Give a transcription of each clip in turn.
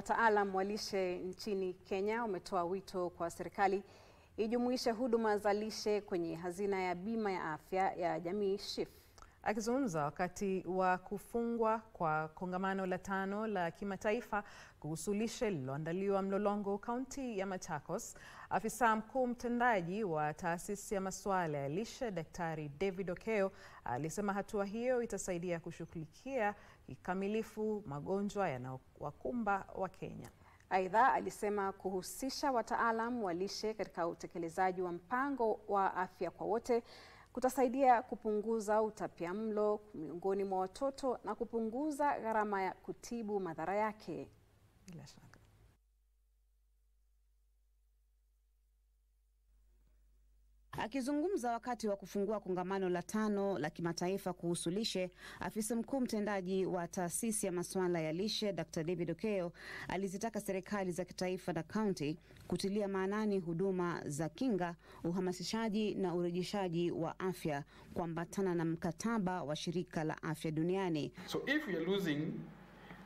Wataalam wa lishe nchini Kenya wametoa wito kwa serikali ijumuishe huduma za lishe kwenye hazina ya bima ya afya ya jamii SHIF. Akizungumza wakati wa kufungwa kwa kongamano la 5 la kimataifa kuhusu lishe lililoandaliwa Mlolongo, kaunti ya Machakos, afisa mkuu mtendaji wa taasisi ya masuala ya lishe Daktari David Okeyo alisema hatua hiyo itasaidia kushughulikia kikamilifu magonjwa yanayowakumba Wakenya. Aidha, alisema kuhusisha wataalam wa lishe katika utekelezaji wa mpango wa afya kwa wote kutasaidia kupunguza utapiamlo miongoni mwa watoto na kupunguza gharama ya kutibu madhara yake. Bila shaka. Akizungumza wakati wa kufungua kongamano la 5 la kimataifa kuhusu lishe, afisa mkuu mtendaji wa taasisi ya masuala ya lishe Dr. David Okeyo alizitaka serikali za kitaifa na kaunti kutilia maanani huduma za kinga, uhamasishaji na urejeshaji wa afya kuambatana na mkataba wa shirika la afya duniani. So if we are losing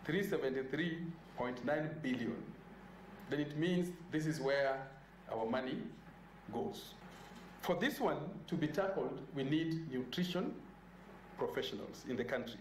373.9 billion, then it means this is where our money goes. For this one to be tackled, we need nutrition professionals in the country.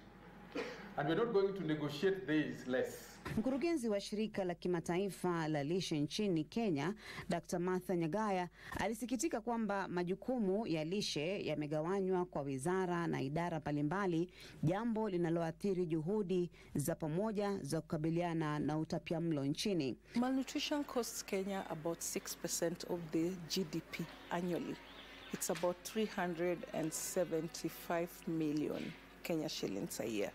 And we're not going to negotiate this less. Mkurugenzi wa shirika la kimataifa la lishe nchini Kenya, Dr. Martha Nyagaya, alisikitika kwamba majukumu ya lishe yamegawanywa kwa wizara na idara mbalimbali, jambo linaloathiri juhudi za pamoja za kukabiliana na utapiamlo nchini. Malnutrition costs Kenya about 6% of the GDP annually. It's about 375 million Kenya shillings a year.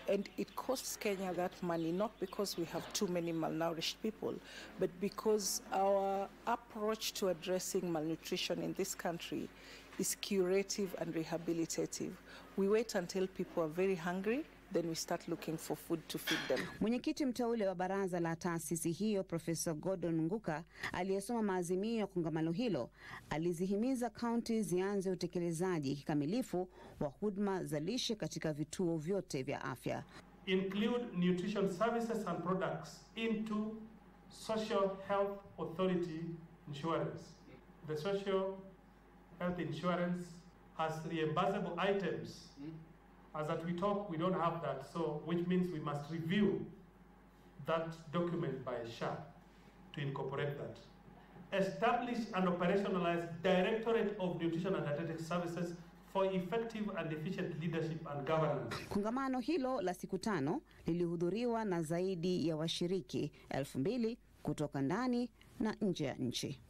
And it costs Kenya that money not because we have too many malnourished people, but because our approach to addressing malnutrition in this country is curative and rehabilitative. We wait until people are very hungry, then we start looking for food to feed them. Mwenyekiti mteule wa baraza la taasisi hiyo, Profesa Gordon Nguka, aliyesoma maazimio ya kongamano hilo, alizihimiza kaunti zianze utekelezaji kikamilifu wa huduma za lishe katika vituo vyote vya afya. Include nutrition services and products into Social Health Authority insurance. The Social Health Insurance has reimbursable items. As that we talk, we don't have that, so which means we must review that document by SHA to incorporate that. Establish and operationalize Directorate of Nutrition and Dietetics Services for effective and efficient leadership and governance. Kongamano hilo la siku 5 lilihudhuriwa na zaidi ya washiriki 2,000 kutoka ndani na nje ya nchi.